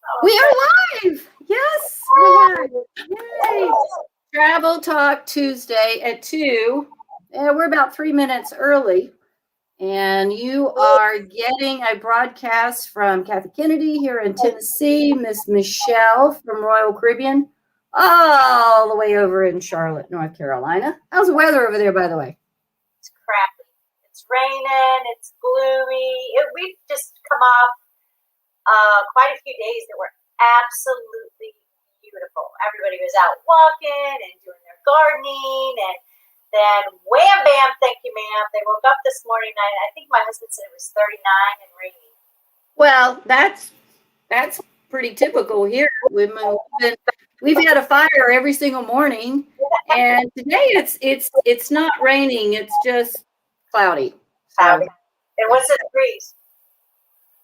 Oh, We are live. Yes, we're live. Yay. Travel Talk Tuesday at 2. We're about 3 minutes early. And you are getting a broadcast from Kathy Kennedy here in Tennessee, Miss Michelle from Royal Caribbean, all the way over in Charlotte, North Carolina. How's the weather over there, by the way? it's crappy. It's raining. It's gloomy. We've just come off quite a few days that were absolutely beautiful. Everybody was out walking and doing their gardening, and then wham bam, thank you, ma'am. They woke up this morning. I think my husband said it was 39 and rainy. Well, that's pretty typical here. We've had a fire every single morning, and today it's not raining. It's just cloudy. Cloudy. And what's the degrees?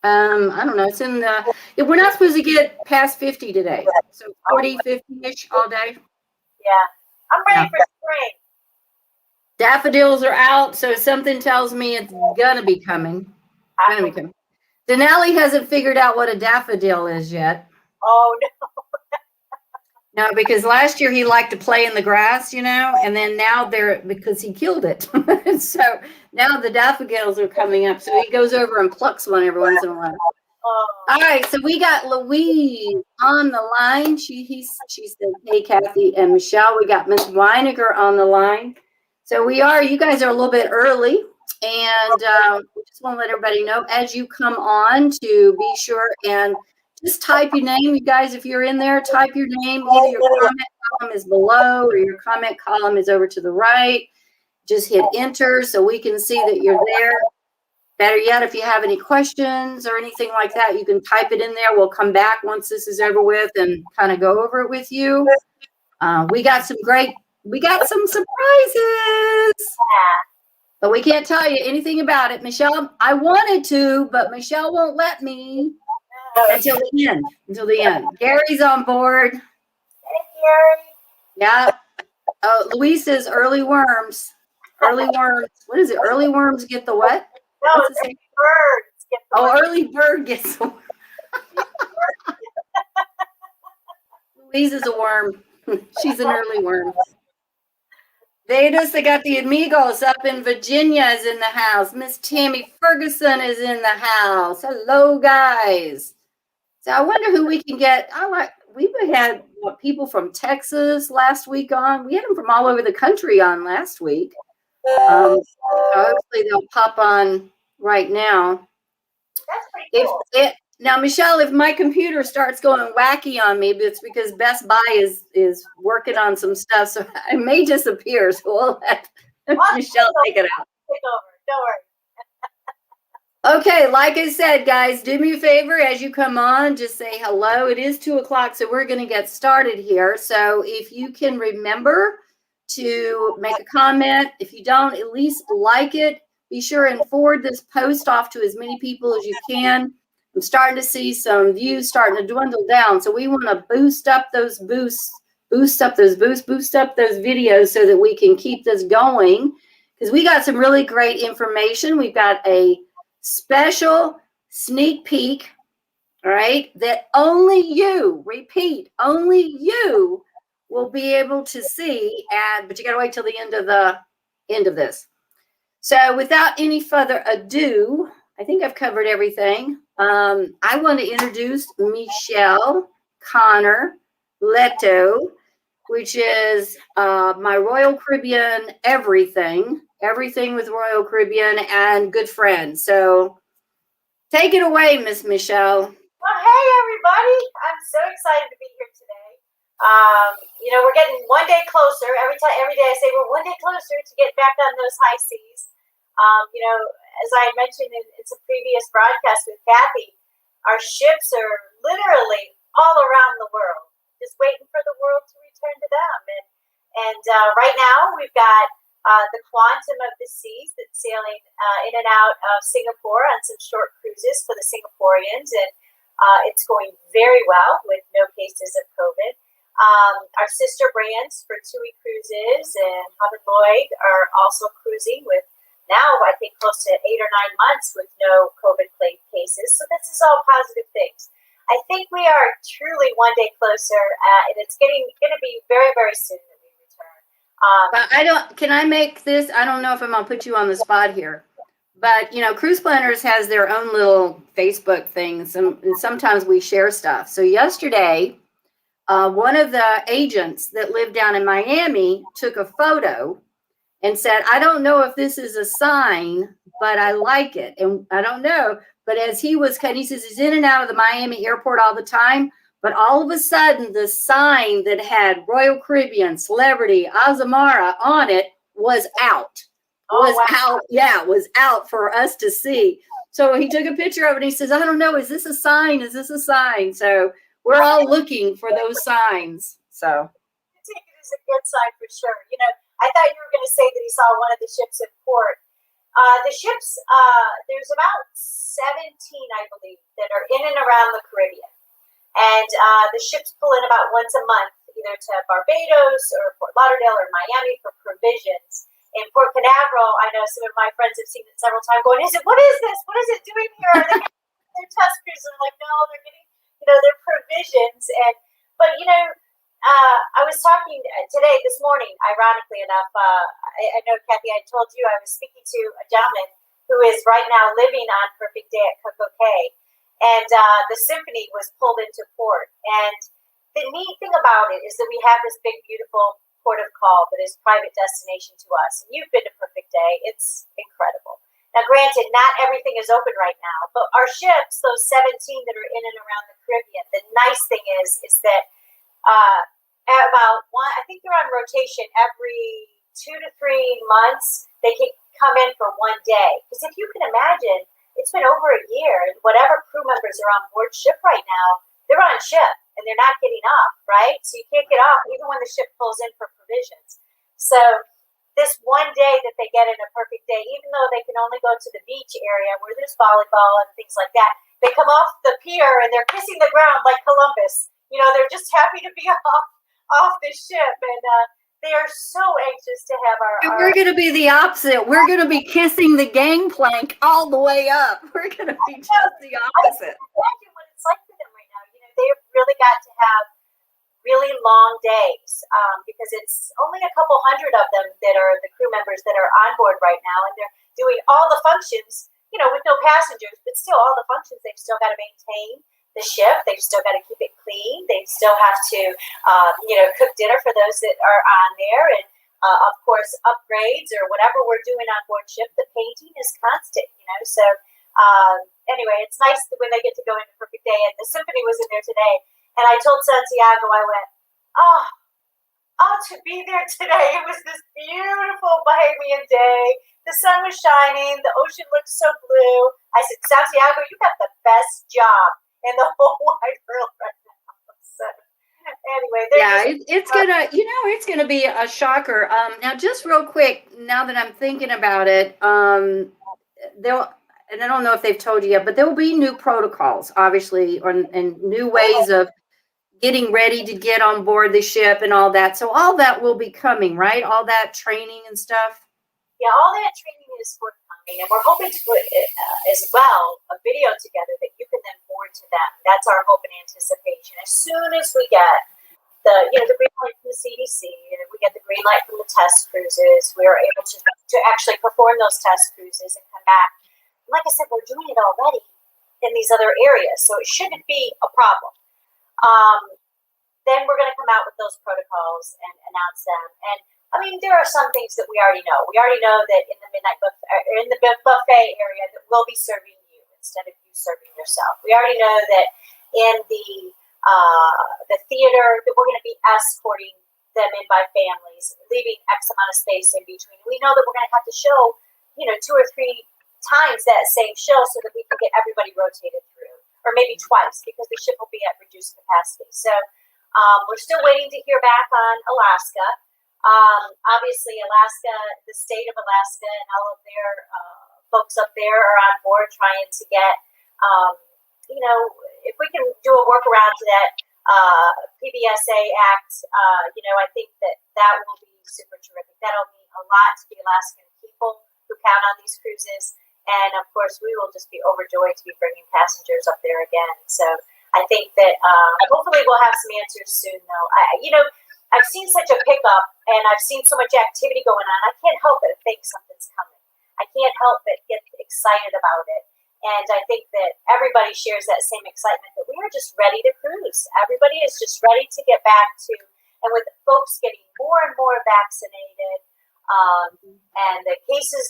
I don't know. It's in the. We're not supposed to get past 50 today, so 40, 50-ish all day. Yeah, I'm ready for spring. Daffodils are out, so something tells me it's gonna be coming. Denali hasn't figured out what a daffodil is yet. Oh no. No, because last year he liked to play in the grass, and then now because he killed it. So now the daffodils are coming up. So he goes over and plucks one every once in a while. Oh. All right, so we got Louise on the line. She said, "Hey, Kathy and Michelle, we got Miss Weiniger on the line." So you guys are a little bit early, and we just want to let everybody know as you come on to be sure and just type your name, you guys. If you're in there, type your name. Either your comment column is below or your comment column is over to the right. Just hit enter so we can see that you're there. Better yet, if you have any questions or anything like that, you can type it in there. We'll come back once this is over with and kind of go over it with you. We got some surprises, but we can't tell you anything about it. Michelle, I wanted to, but Michelle won't let me. Until the end. Gary's on board. Hey, Gary. Yeah. Oh, Louise says early worms. Early worms. What is it? Early worms get the what? No, it's early birds get the worm. Early bird gets the worm. Louise is a worm. She's an early worm. They got the amigos up in Virginia is in the house. Miss Tammy Ferguson is in the house. Hello, guys. So I wonder who we can get. We had people from Texas last week on. We had them from all over the country on last week. So hopefully they'll pop on right now. That's pretty cool. Now, Michelle, if my computer starts going wacky on me, it's because Best Buy is working on some stuff, so I may disappear. So we'll let Michelle take it out. Take over. Don't worry. Okay, like I said, guys, do me a favor as you come on, just say hello. It is 2:00, so we're going to get started here. So if you can remember to make a comment, if you don't, at least like it. Be sure and forward this post off to as many people as you can. I'm starting to see some views starting to dwindle down, so we want to boost up those videos so that we can keep this going, because we got some really great information. We've got a special sneak peek, all right, that only you will be able to see, but you got to wait till the end of this. So without any further ado, I think I've covered everything. I want to introduce Michelle Connor Leto, which is my Royal Caribbean everything with Royal Caribbean and good friend. So take it away, Miss Michelle. Well, hey, everybody. I'm so excited to be here today. We're getting one day closer. Every day I say we're one day closer to get back on those high seas. As I mentioned in some previous broadcasts with Kathy, our ships are literally all around the world, just waiting for the world to return to them. And right now we've got the Quantum of the Seas that's sailing in and out of Singapore on some short cruises for the Singaporeans, and it's going very well with no cases of COVID. Our sister brands for TUI Cruises and Hub and Lloyd are also cruising with now, I think, close to 8 or 9 months with no COVID cases. So this is all positive things. I think we are truly one day closer, and it's going to be very, very soon that we return. Can I make this? I don't know if I'm going to put you on the spot here, but Cruise Planners has their own little Facebook things, and sometimes we share stuff. So yesterday, one of the agents that lived down in Miami took a photo and said, I don't know if this is a sign, but I like it. And I don't know. But as he was cutting, he says he's in and out of the Miami airport all the time. But all of a sudden, the sign that had Royal Caribbean, Celebrity, Azamara on it was out. Out. Yeah, was out for us to see. So he took a picture of it and he says, I don't know, is this a sign? Is this a sign? So we're all looking for those signs. So I take it as a good sign for sure. I thought you were going to say that he saw one of the ships in port. The ships, there's about 17, I believe, that are in and around the Caribbean. And the ships pull in about once a month, either to Barbados or Fort Lauderdale or Miami for provisions. In Port Canaveral, I know some of my friends have seen it several times going, what is this? What is it doing here? Are they getting their test cruises? I'm like, no, they're getting, their provisions. But I was talking today, this morning, ironically enough, I know, Kathy, I told you I was speaking to a gentleman who is right now living on Perfect Day at Coco Cay. And the Symphony was pulled into port. And the neat thing about it is that we have this big, beautiful port of call that is private destination to us. And you've been to Perfect Day. It's incredible. Now, granted, not everything is open right now, but our ships, those 17 that are in and around the Caribbean, the nice thing is that at about one, I think they're on rotation every 2 to 3 months. They can come in for one day. Because if you can imagine, it's been over a year, and whatever crew members are on board ship right now, they're on ship, and they're not getting off, right? So you can't get off even when the ship pulls in for provisions. So this one day that they get in a Perfect Day, even though they can only go to the beach area where there's volleyball and things like that, they come off the pier and they're kissing the ground like Columbus. They're just happy to be off the ship, and they are so anxious to have our. We're going to be the opposite. We're going to be kissing the gangplank all the way up. We're going to be just the opposite. Imagine what it's like for them right now. They've really got to have really long days because it's only a couple hundred of them that are the crew members that are on board right now, and they're doing all the functions, with no passengers, but still all the functions. They've still got to maintain the ship. They've still got to keep it clean. They still have to, cook dinner for those that are on there, and of course, upgrades or whatever we're doing on board ship. The painting is constant, So anyway, it's nice when they get to go into Perfect Day, and the Symphony was in there today. And I told Santiago, I went, to be there today. It was this beautiful Bahamian day. The sun was shining. The ocean looked so blue. I said, Santiago, you got the best job in the whole wide world right now. So anyway, it's gonna be a shocker. Now, just real quick, now that I'm thinking about it, and I don't know if they've told you yet, but there will be new protocols, obviously, and new ways of getting ready to get on board the ship and all that. So all that will be coming, right? All that training and stuff. Yeah, all that training is forthcoming, and we're hoping to put as well a video together that you can then forward to them. That's our hope and anticipation. As soon as we get the green light from the CDC, and we get the green light from the test cruises, we are able to actually perform those test cruises and come back. And like I said, we're doing it already in these other areas, so it shouldn't be a problem. Then we're going to come out with those protocols and announce them. And there are some things that we already know. We already know that in the midnight buffet area that we'll be serving you instead of you serving yourself. We already know that in the theater that we're going to be escorting them in by families, leaving X amount of space in between. We know that we're going to have to show, 2 or 3 times that same show so that we can get everybody rotated through, or maybe twice because the ship will be at reduced capacity. So we're still waiting to hear back on Alaska. Obviously, Alaska, the state of Alaska, and all of their folks up there are on board trying to get, if we can do a workaround to that PBSA Act, I think that will be super terrific. That'll mean a lot to the Alaskan people who count on these cruises. And, of course, we will just be overjoyed to be bringing passengers up there again. So I think that hopefully we'll have some answers soon, though. I've seen such a pickup, and I've seen so much activity going on. I can't help but think something's coming. I can't help but get excited about it. And I think that everybody shares that same excitement that we are just ready to cruise. Everybody is just ready to get back to, and with folks getting more and more vaccinated, and the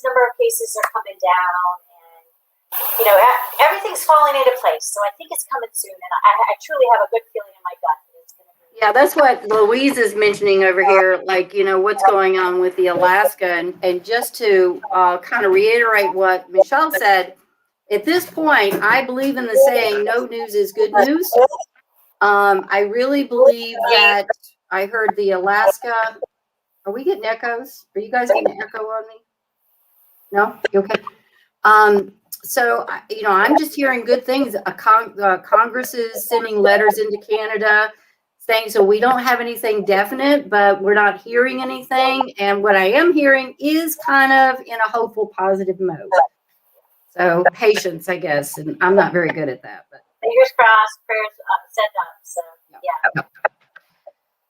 number of cases are coming down, and everything's falling into place. So I think it's coming soon, and I truly have a good feeling in my gut. Yeah, that's what Louise is mentioning over here, like, what's going on with the Alaska. And just to kind of reiterate what Michelle said, at this point, I believe in the saying, no news is good news. I really believe that I heard the Alaska. Are we getting echoes? Are you guys getting an echo on me? No? Okay. So, I'm just hearing good things. Congress is sending letters into Canada saying, so we don't have anything definite, but we're not hearing anything. And what I am hearing is kind of in a hopeful, positive mode. So patience, I guess. And I'm not very good at that. But fingers crossed, prayers sent up. So, yeah.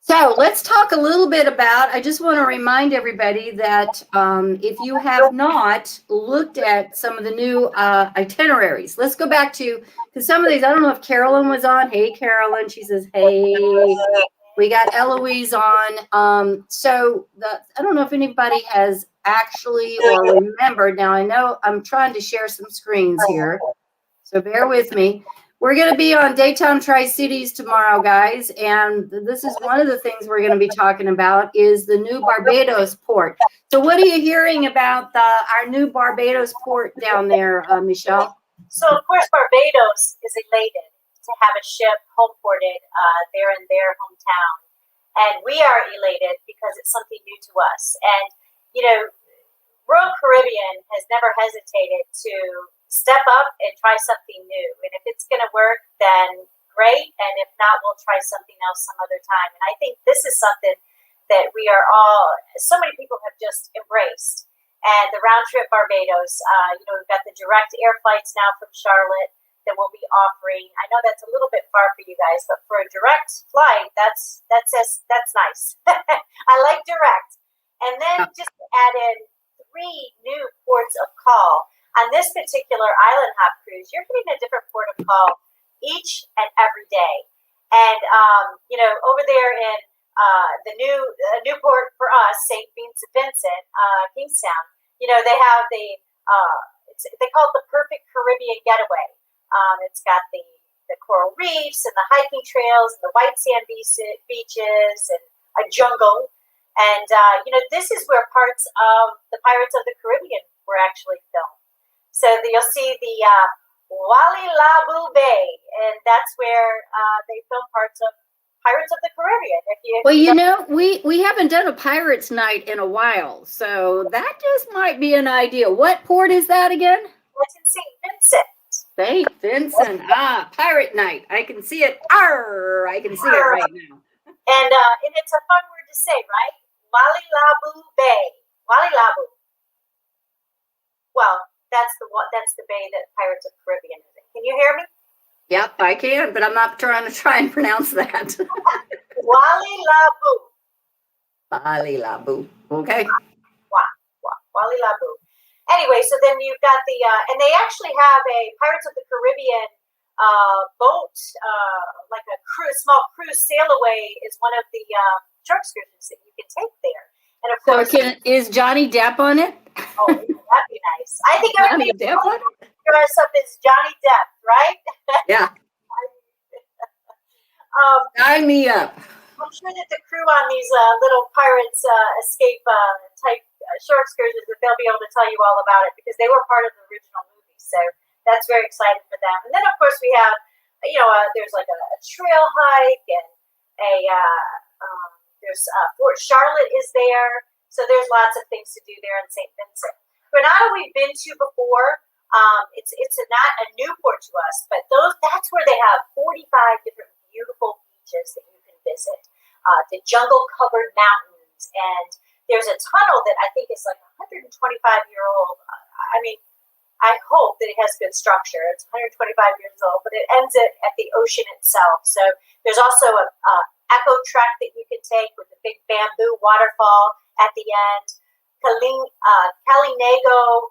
So let's talk a little bit about, I just want to remind everybody that if you have not looked at some of the new itineraries, let's go back to some of these. I don't know if Carolyn was on. Hey, Carolyn. She says, hey. We got Eloise on. So I don't know if anybody has actually or remembered. Now, I know I'm trying to share some screens here, so bear with me. We're going to be on Daytime Tri-Cities tomorrow, guys, and this is one of the things we're going to be talking about is the new Barbados Port. So what are you hearing about our new Barbados Port down there, Michelle? So, of course, Barbados is elated to have a ship home ported there in their hometown. And we are elated because it's something new to us. And, Royal Caribbean has never hesitated to step up and try something new. And if it's going to work, then great. And if not, we'll try something else some other time. And I think this is something that we are all, so many people have just embraced. And the round trip Barbados, we've got the direct air flights now from Charlotte that we'll be offering. I know that's a little bit far for you guys, but for a direct flight, that's nice. I like direct. And then just add in 3 new ports of call. On this particular island hop cruise, you're getting a different port of call each and every day. And, over there in the new port for us, St. Vincent, Kingstown, they have they call it the perfect Caribbean getaway. It's got the coral reefs and the hiking trails and the white sand beaches and a jungle. And, this is where parts of the Pirates of the Caribbean were actually filmed. So you'll see the Walilabu Bay, and that's where they film parts of Pirates of the Caribbean. We haven't done a Pirates Night in a while, so that just might be an idea. What port is that again? It's in St. Vincent. St. Vincent. Pirate Night. I can see it. I can see it right now. And it's a fun word to say, right? Walilabu Bay. Walilabu. Well, that's the bay that Pirates of the Caribbean is in. Can you hear me? Yep, I can, but I'm not trying and pronounce that. Walilabu. Walilabu. Okay. Walilabu. Anyway, so then you've got and they actually have a Pirates of the Caribbean boat, like a small cruise sail away is one of the shore excursions that you can take there. And of course, is Johnny Depp on it? Oh, that'd be nice. I think everybody dress up as Johnny Depp, right? Yeah. Sign me up. I'm sure that the crew on these little Pirates escape type shore excursions, that they'll be able to tell you all about it because they were part of the original movie. So that's very exciting for them. And then, of course, we have, there's like a trail hike, and there's Fort Charlotte is there. So there's lots of things to do there in St. Vincent. Grenada we've been to before. It's not a new port to us, but that's where they have 45 different beautiful beaches that you can visit. The jungle-covered mountains, and there's a tunnel that I think is like 125-year-old. I hope that it has good structure. It's 125 years old, but it ends at the ocean itself. So there's also a echo trek that you can take with the big bamboo waterfall at the end. Kalinago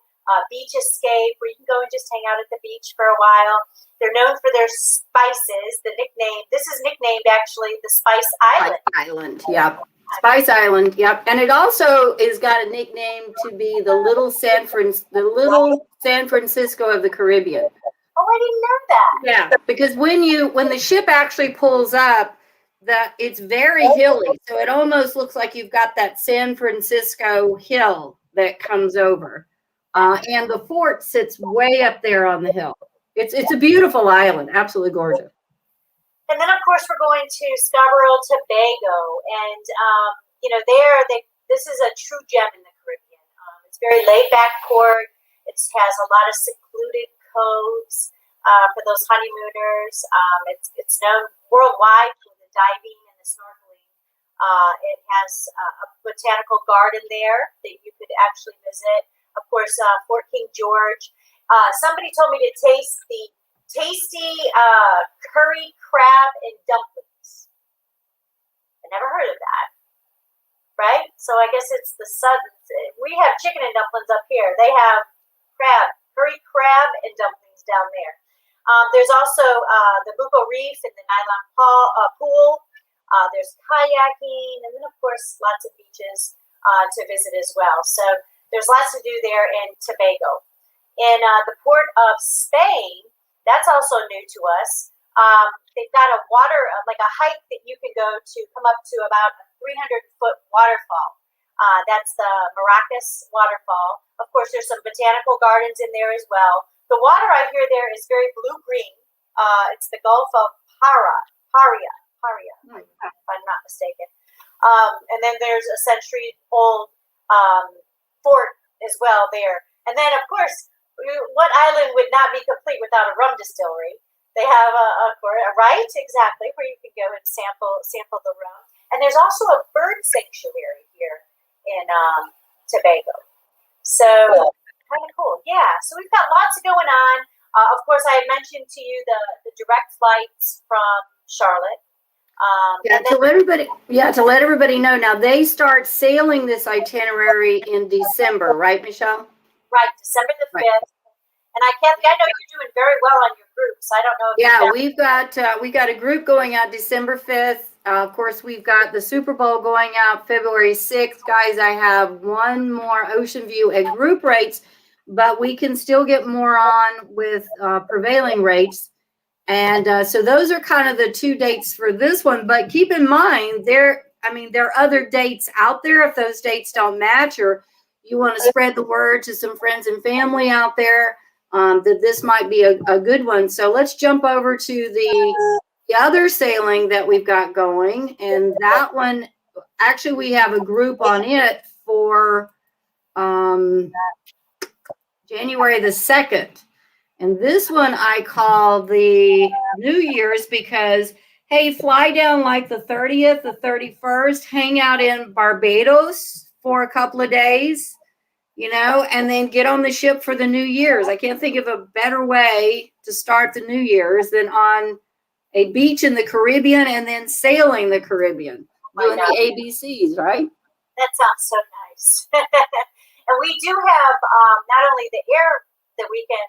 beach escape, where you can go and just hang out at the beach for a while. They're known for their spices. This is nicknamed actually the Spice Island. Island, yep. Spice Island, yep. And it also is got a nickname to be the little San Francisco of the Caribbean. Oh, I didn't know that. Yeah, because when the ship actually pulls up, it's very hilly, so it almost looks like you've got that San Francisco hill that comes over. And the fort sits way up there on the hill. It's a beautiful island, absolutely gorgeous. And then, of course, we're going to Scarborough, Tobago, and this is a true gem in the Caribbean. It's very laid-back port. It has a lot of secluded coves for those honeymooners. It's known worldwide for the diving and the snorkeling. It has a botanical garden there that you could actually visit. Of course, Fort King George. Somebody told me to taste the tasty curry crab and dumplings. I never heard of that, right? So I guess it's the southern. We have chicken and dumplings up here. They have curry crab and dumplings down there. There's also the Bucco Reef and the Nylon Pool. There's kayaking, and then of course lots of beaches to visit as well. So there's lots to do there in Tobago. In the port of Spain, that's also new to us. They've got a a hike that you can go to come up to about a 300-foot waterfall. That's the Maracas waterfall. Of course, there's some botanical gardens in there as well. The water I hear there is very blue-green. It's the Gulf of Paria, if I'm not mistaken. And then there's a century-old fort as well there. And then, of course, what island would not be complete without a rum distillery? They have right, exactly, where you can go and sample the rum. And there's also a bird sanctuary here in Tobago. So kind of cool, yeah. So we've got lots going on. Of course, I had mentioned to you the direct flights from Charlotte. To let everybody know. Now they start sailing this itinerary in December, right, Michelle? Right, December the 5th. Right. And Kathy, I know you're doing very well on your groups. I don't know if we got a group going out December 5th. Of course, we've got the Super Bowl going out February 6th. Guys, I have one more Ocean View at group rates, but we can still get more on with prevailing rates. And so those are kind of the two dates for this one. But keep in mind, there are other dates out there. If those dates don't match, or you want to spread the word to some friends and family out there, that this might be a good one. So let's jump over to the other sailing that we've got going. And that one, actually, we have a group on it for January the 2nd. And this one I call the New Year's because, hey, fly down like the 30th, the 31st, hang out in Barbados for a couple of days, and then get on the ship for the New Year's. I can't think of a better way to start the New Year's than on a beach in the Caribbean and then sailing the Caribbean, doing the ABCs, right? That sounds so nice. And we do have not only the air that we can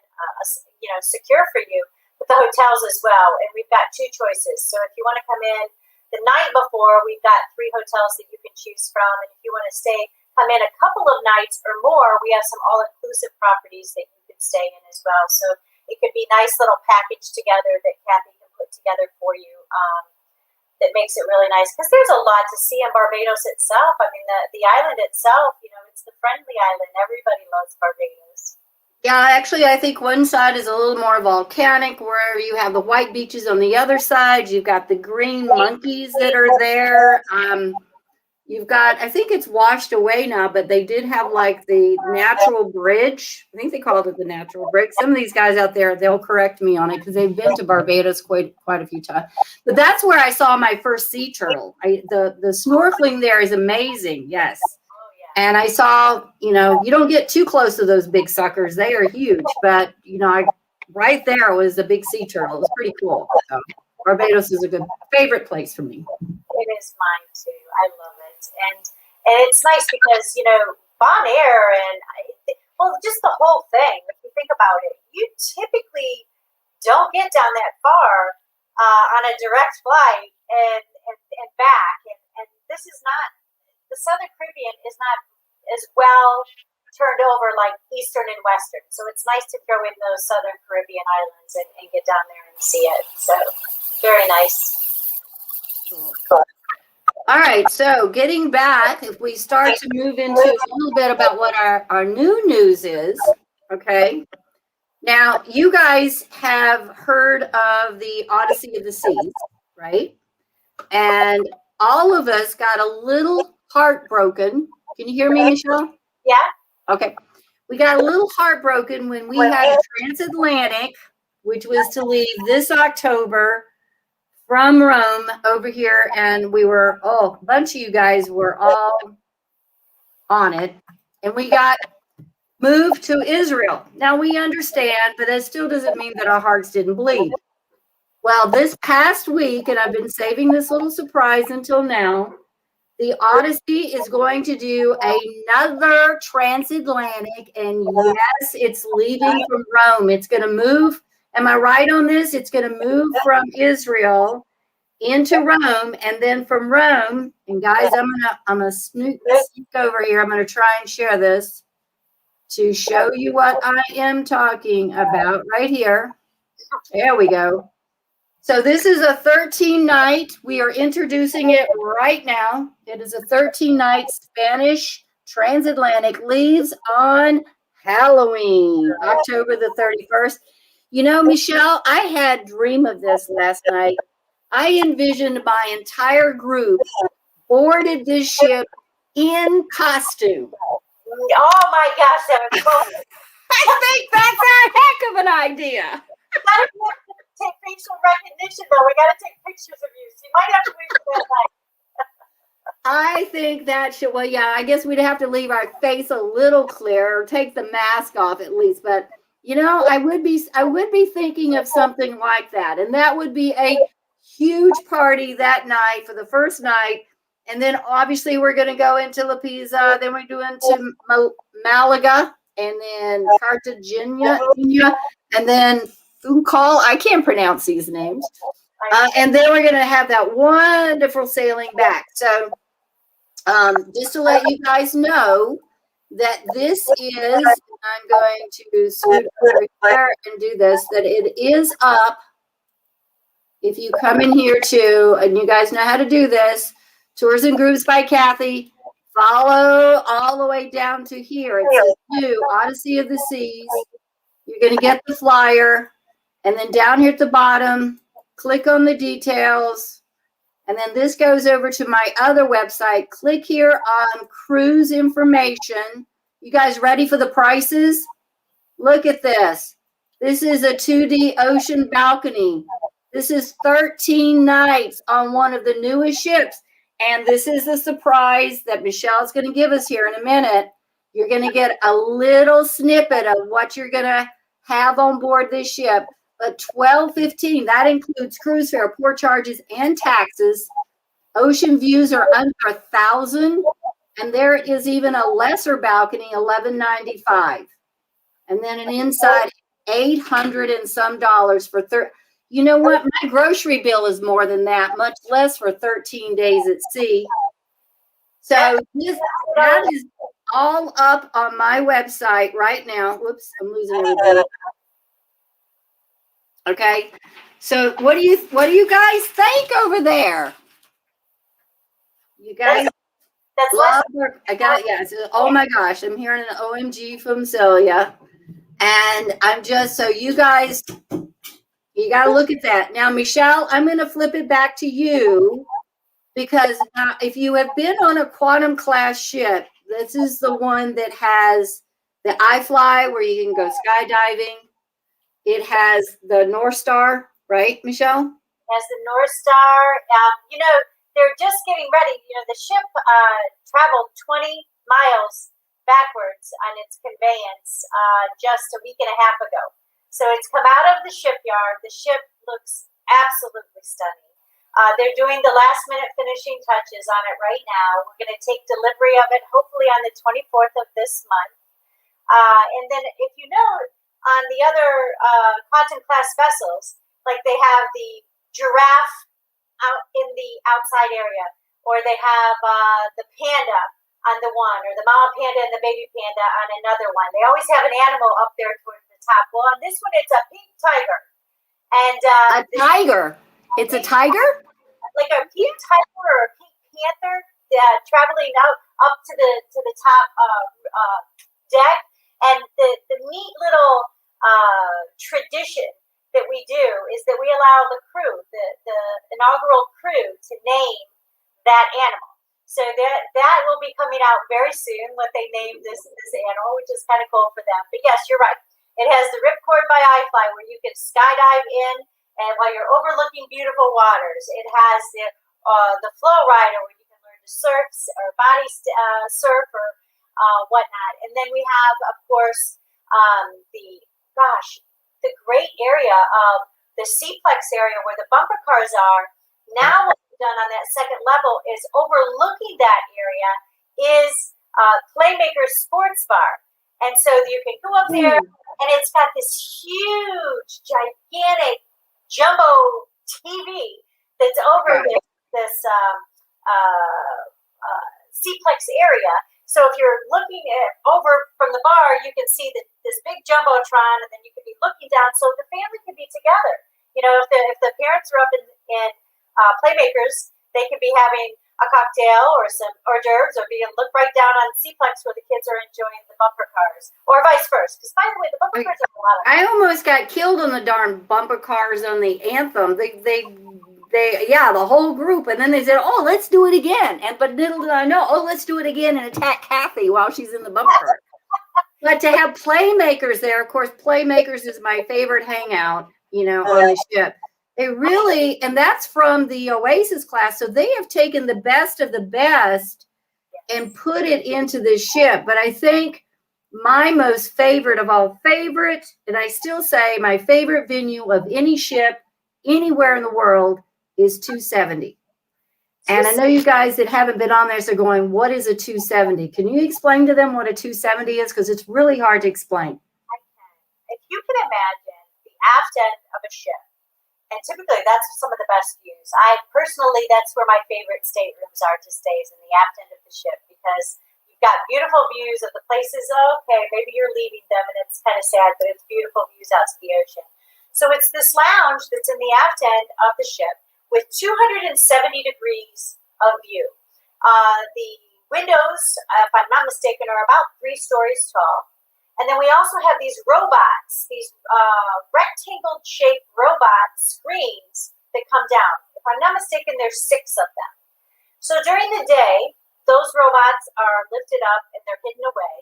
secure for you, but the hotels as well. And we've got two choices. So if you want to come in the night before, we've got 3 hotels that you can choose from. And if you want to come in a couple of nights or more, we have some all-inclusive properties that you can stay in as well. So it could be nice little package together that Kathy can put together for you. That makes it really nice because there's a lot to see in Barbados itself. I mean, the island itself, it's the friendly island. Everybody loves Barbados. Yeah, actually, I think one side is a little more volcanic, where you have the white beaches on the other side. You've got the green monkeys that are there. You've got, I think it's washed away now, but they did have like the natural bridge. I think they called it the natural bridge. Some of these guys out there, they'll correct me on it because they've been to Barbados quite a few times. But that's where I saw my first sea turtle. The snorkeling there is amazing. Yes. Oh, yeah. And I saw, you don't get too close to those big suckers. They are huge, but right there was a big sea turtle. It was pretty cool. So Barbados is a good favorite place for me. It is mine too. I love it, and it's nice because Bonaire and just the whole thing. If you think about it, you typically don't get down that far on a direct flight and back, and this is not the Southern Caribbean is not as well turned over like Eastern and Western. So it's nice to throw in those Southern Caribbean islands and get down there and see it. So very nice. All right, so getting back, if we start to move into a little bit about what our new news is, okay? Now, you guys have heard of the Odyssey of the Seas, right? And all of us got a little heartbroken. Can you hear me, Michelle? Yeah. Okay. We got a little heartbroken when we had the Transatlantic, which was to leave this October from Rome over here, and we were, a bunch of you guys were all on it, and we got moved to Israel. Now, we understand, but that still doesn't mean that our hearts didn't bleed. Well, this past week, and I've been saving this little surprise until now, the Odyssey is going to do another transatlantic, and yes, it's leaving from Rome. It's going to move. Am I right on this? It's going to move from Israel into Rome, and then from Rome, and guys, I'm gonna sneak over here. I'm gonna try and share this to show you what I am talking about right here. There we go. So this is a 13-night. We are introducing it right now. It is a 13-night Spanish transatlantic, leaves on Halloween, October the 31st. Michelle, I had a dream of this last night. I envisioned my entire group boarded this ship in costume. Oh my gosh, that was cool. I think that's a heck of an idea. We gotta take facial recognition though. We gotta take pictures of you. So you might have to wait for that night. I think that should, I guess we'd have to leave our face a little clear or take the mask off at least. But I would be thinking of something like that. And that would be a huge party that night for the first night. And then obviously we're going to go into La Pisa. Then we're doing to Malaga and then Cartagena and then Funchal. I can't pronounce these names. And then we're going to have that wonderful sailing back. So just to let you guys know that this is, I'm going to scoot over here and do this, that it is up. If you come in here too, and you guys know how to do this, Tours and Grooves by Kathy, follow all the way down to here. It says new Odyssey of the Seas. You're going to get the flyer, and then down here at the bottom, click on the details, and then this goes over to my other website. Click here on cruise information. You guys ready for the prices? Look at this. This is a 2D ocean balcony. This is 13 nights on one of the newest ships. And this is the surprise that Michelle's going to give us here in a minute. You're going to get a little snippet of what you're going to have on board this ship. But $12.15, that includes cruise fare, port charges, and taxes. Ocean views are under $1,000. And there is even a lesser balcony, $11.95. And then an inside $800 and some for you know what? My grocery bill is more than that, much less for 13 days at sea. So that is all up on my website right now. Whoops, I'm losing everybody. Okay. So what do you guys think over there? You guys love I got oh my gosh, I'm hearing an OMG from Celia. And I'm just so you guys, you got to look at that. Now, Michelle, I'm going to flip it back to you because if you have been on a quantum class ship, this is the one that has the iFly where you can go skydiving. It has the North Star, right, Michelle? It has the North Star. They're just getting ready. The ship traveled miles backwards on its conveyance just a week and a half ago. So it's come out of the shipyard. The ship looks absolutely stunning. They're doing the last minute finishing touches on it right now. We're going to take delivery of it hopefully on the 24th of this month. And then if you know, on the other Quantum class vessels, like they have the giraffe out in the outside area, or they have the panda on the one, or the mama panda and the baby panda on another one. They always have an animal up there towards the top. Well, on this one, it's a pink tiger. And a tiger. It's a tiger? Like a pink tiger or a pink panther traveling up to the top deck. And the neat little tradition that we do is that we allow the crew, the inaugural crew, to name that animal. So that will be coming out very soon, what they named this animal, which is kind of cool for them. But yes, you're right. It has the ripcord by iFly, where you can skydive in, and while you're overlooking beautiful waters. It has the flow rider, where you can learn to surf or body surf or whatnot. And then we have, of course, the great area of the C-Plex area where the bumper cars are. Now what we've done on that second level is overlooking that area is Playmaker's Sports Bar. And so you can go up there, and it's got this huge, gigantic, jumbo TV that's over this C-Plex area. So if you're looking over from the bar, you can see this big jumbotron, and then you can be looking down, so the family can be together. You know, if the parents are up in Playmakers, they could be having a cocktail or some hors d'oeuvres, or look right down on C-Plex where the kids are enjoying the bumper cars, or vice versa. Because by the way, the bumper cars have a lot of fun. I almost got killed on the darn bumper cars on the Anthem. The whole group, and then they said, "Oh, let's do it again." But little did I know, let's do it again and attack Kathy while she's in the bumper. But to have Playmakers there, of course, Playmakers is my favorite hangout, on the ship. They really, and that's from the Oasis class, so they have taken the best of the best and put it into the ship. But I think my most favorite of all favorite, and I still say my favorite venue of any ship anywhere in the world, is 270. And I know you guys that haven't been on there, so going, what is a 270? Can you explain to them what a 270 is? Because it's really hard to explain. I can. If you can imagine the aft end of a ship, and typically that's some of the best views. Personally, that's where my favorite staterooms are to stay, is in the aft end of the ship, because you've got beautiful views of the places. Okay, maybe you're leaving them and it's kind of sad, but it's beautiful views out to the ocean. So it's this lounge that's in the aft end of the ship with 270 degrees of view. The windows, if I'm not mistaken, are about 3 stories tall. And then we also have these robots, these rectangle-shaped robot screens that come down. If I'm not mistaken, there's 6 of them. So during the day, those robots are lifted up and they're hidden away.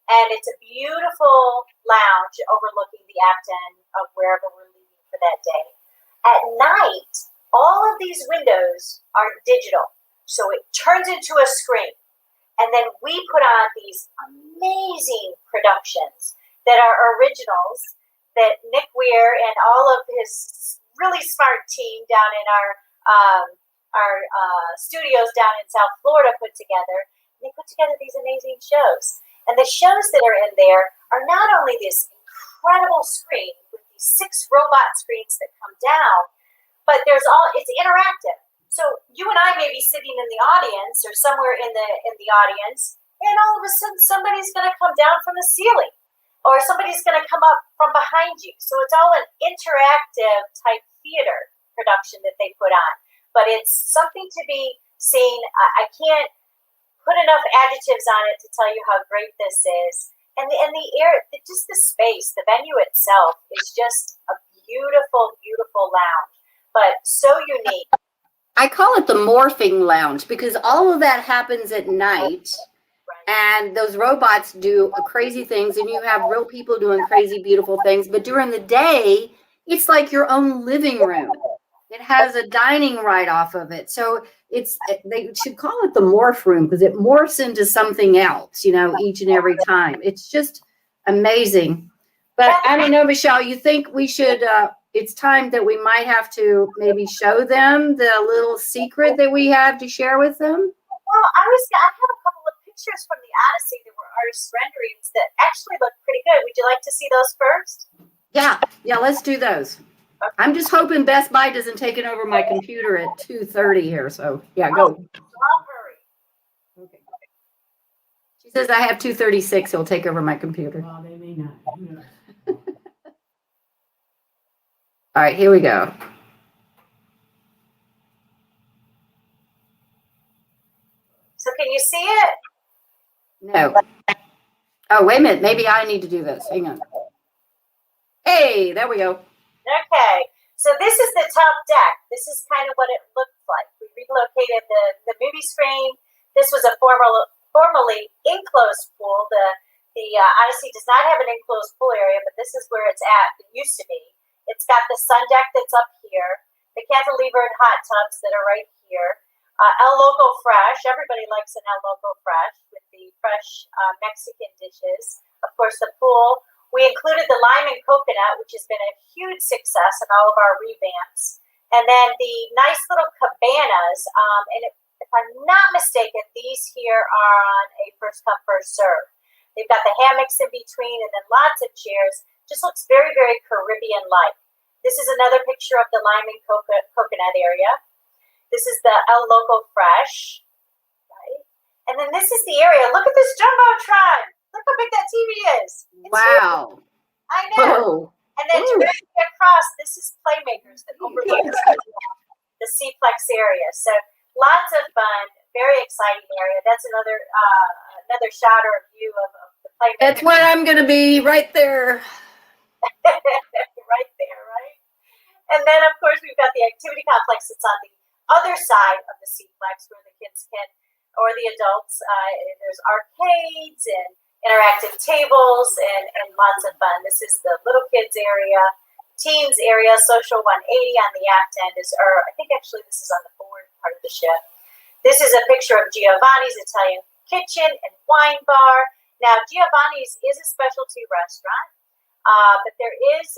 And it's a beautiful lounge overlooking the aft end of wherever we're leaving for that day. At night, all of these windows are digital. So it turns into a screen. And then we put on these amazing productions that are originals that Nick Weir and all of his really smart team down in our studios down in South Florida put together. They put together these amazing shows. And the shows that are in there are not only this incredible screen with these 6 robot screens that come down, but it's interactive. So you and I may be sitting in the audience or somewhere in the audience, and all of a sudden somebody's going to come down from the ceiling, or somebody's going to come up from behind you. So it's all an interactive type theater production that they put on. But it's something to be seen. I can't put enough adjectives on it to tell you how great this is. And the air, just the space, the venue itself is just a beautiful, beautiful lounge, but so unique. I call it the morphing lounge because all of that happens at night, and those robots do crazy things, and you have real people doing crazy, beautiful things. But during the day, it's like your own living room. It has a dining right off of it. So they should call it the morph room because it morphs into something else, each and every time. It's just amazing. But I don't know, Michelle, you think we should, it's time that we might have to maybe show them the little secret that we have to share with them? Well, I have a couple of pictures from the Odyssey that were artist renderings that actually look pretty good. Would you like to see those first? Yeah, let's do those. Okay. I'm just hoping Best Buy doesn't take it over my computer at 2:30 here. So yeah, go. I'll hurry. Okay. She says I have 2:36. He'll take over my computer. Well, they may not. All right, here we go. So can you see it? No. Oh, wait a minute. Maybe I need to do this. Hang on. Hey, there we go. Okay. So this is the top deck. This is kind of what it looked like. We relocated the movie screen. This was a formerly enclosed pool. The Odyssey does not have an enclosed pool area, but this is where it's at. It used to be. It's got the sun deck that's up here, the cantilever and hot tubs that are right here. El Loco Fresh. Everybody likes an El Loco Fresh with the fresh Mexican dishes. Of course, the pool. We included the lime and coconut, which has been a huge success in all of our revamps. And then the nice little cabanas. And if I'm not mistaken, these here are on a first come, first serve. They've got the hammocks in between and then lots of chairs. Just looks very, very Caribbean-like. This is another picture of the lime and coconut area. This is the El Loco Fresh. Right? And then this is the area. Look at this Jumbotron. Look how big that TV is. It's wow. Huge. I know. Whoa. And then directly across, this is Playmakers that overlooks the Seaplex area. So lots of fun, very exciting area. That's another shot or view of the Playmakers. That's where I'm going to be, right there. Right there, right? And then, of course, we've got the activity complex that's on the other side of the Seaplex where the kids can, or the adults, there's arcades and interactive tables and lots of fun. This is the little kids area, teens area, social 180 on the aft end or I think actually this is on the forward part of the ship. This is a picture of Giovanni's Italian kitchen and wine bar. Now, Giovanni's is a specialty restaurant, but there is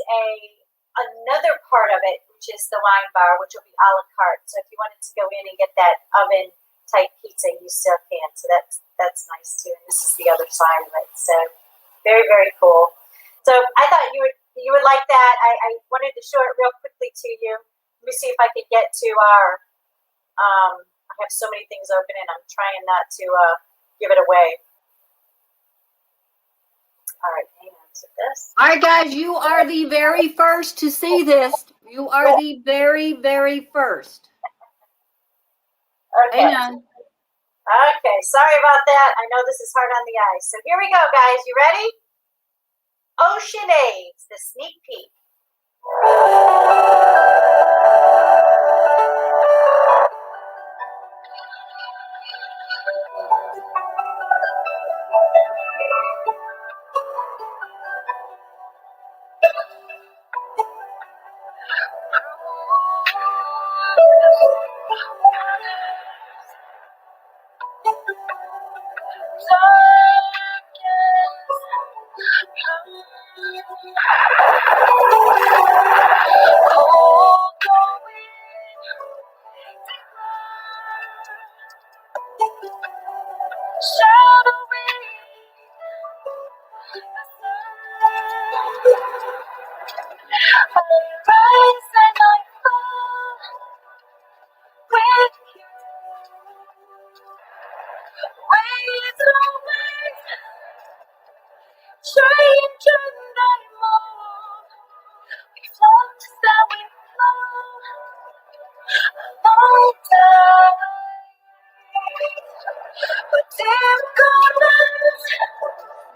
another part of it, which is the wine bar, which will be a la carte. So if you wanted to go in and get that oven type pizza, you still can. So that's nice too. And this is the other side of it. So very, very cool. So I thought you would like that. I wanted to show it real quickly to you. Let me see if I can get to our I have so many things open and I'm trying not to give it away. All right, hang on to this. All right, guys, you are the very first to see this. You are the very, very first. Okay. Hang on. Okay, sorry about that. I know this is hard on the eyes. So here we go, guys. You ready? Oceanades, the sneak peek.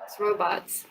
It's robots.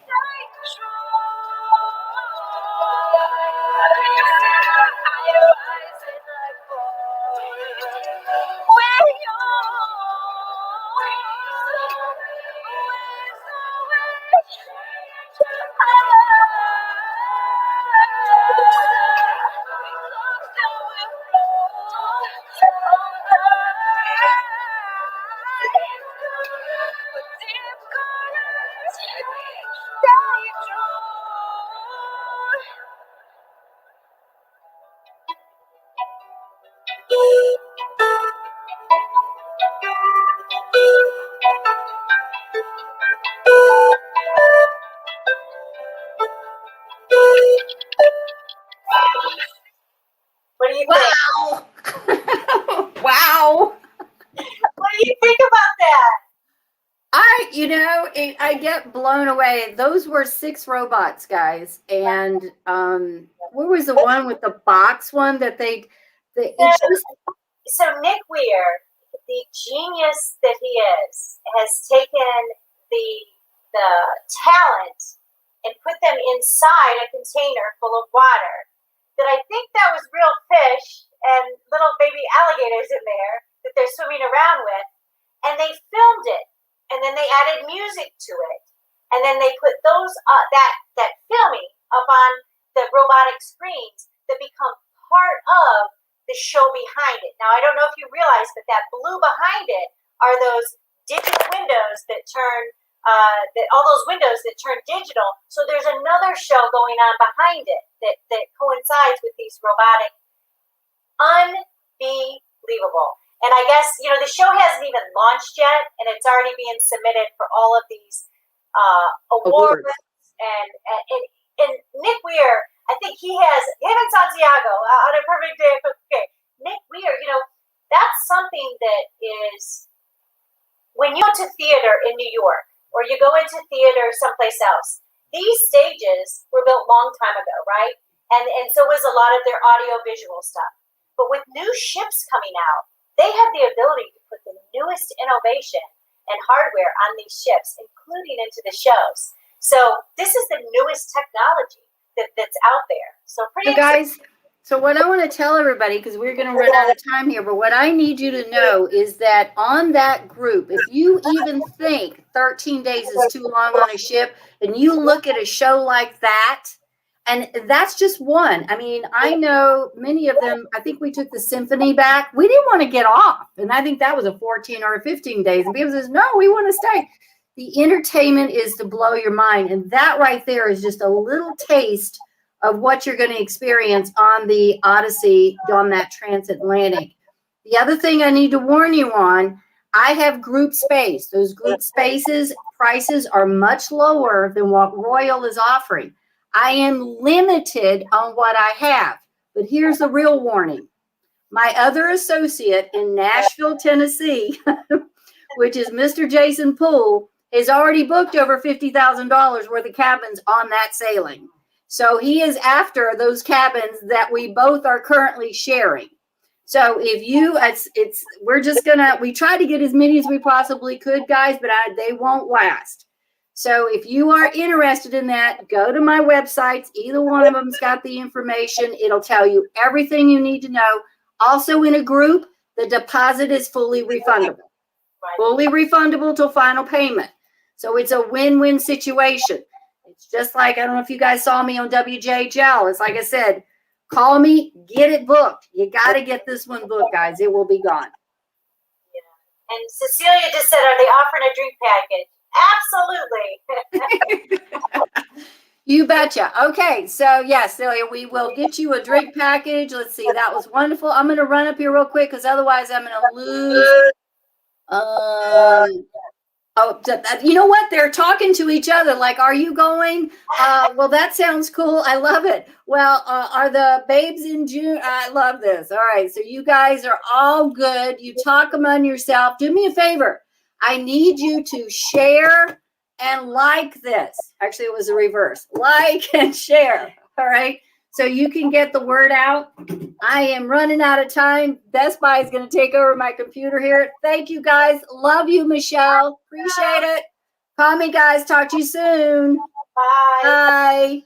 I get blown away. Those were 6 robots, guys. And where was the one with the box one that it's just So Nick Weir, the genius that he is, has taken the talent and put them inside a container full of water. That I think that was real fish and little baby alligators in there that they're swimming around with, and they filmed it, and then they added music to it, and then they put those that filming up on the robotic screens that become part of the show behind it. Now, I don't know if you realize, but that blue behind it are those digital windows that turn, all those windows that turn digital. So there's another show going on behind it that coincides with these robotic. Unbelievable. And I guess, the show hasn't even launched yet, and it's already being submitted for all of these awards. And Nick Weir, I think him and Santiago on a perfect day. Okay, Nick Weir, that's something that is, when you go to theater in New York or you go into theater someplace else, these stages were built long time ago, right? And so was a lot of their audio visual stuff. But with new ships coming out, they have the ability to put the newest innovation and hardware on these ships, including into the shows. So this is the newest technology that's out there. So guys, so what I want to tell everybody, because we're going to run out of time here, but what I need you to know is that on that group, if you even think 13 days is too long on a ship, and you look at a show like that, and that's just one. I mean, I know many of them, I think we took the symphony back. We didn't want to get off. And I think that was a 14 or a 15 days. And people says, no, we want to stay. The entertainment is to blow your mind. And that right there is just a little taste of what you're going to experience on the Odyssey, on that Transatlantic. The other thing I need to warn you on, I have group space. Those group spaces, prices are much lower than what Royal is offering. I am limited on what I have. But here's the real warning. My other associate in Nashville, Tennessee, which is Mr. Jason Poole, has already booked over $50,000 worth of cabins on that sailing. So he is after those cabins that we both are currently sharing. So if you, we tried to get as many as we possibly could, guys, but they won't last. So if you are interested in that, go to my websites. Either one of them's got the information. It'll tell you everything you need to know. Also in a group, the deposit is fully refundable. Fully refundable till final payment. So it's a win-win situation. It's just like, I don't know if you guys saw me on WJHL. It's like I said, call me, get it booked. You got to get this one booked, guys. It will be gone. Yeah. And Cecilia just said, are they offering a drink package? Absolutely. You betcha. Okay. So, yes, Celia, we will get you a drink package. Let's see. That was wonderful. I'm going to run up here real quick because otherwise I'm going to lose. You know what? They're talking to each other. Like, are you going? Well, that sounds cool. I love it. Well, are the babes in June? I love this. All right. So you guys are all good. You talk among yourself. Do me a favor. I need you to share and like this. Actually, it was the reverse. Like and share. All right. So you can get the word out. I am running out of time. Best Buy is going to take over my computer here. Thank you, guys. Love you, Michelle. Appreciate it. Call me, guys. Talk to you soon. Bye. Bye.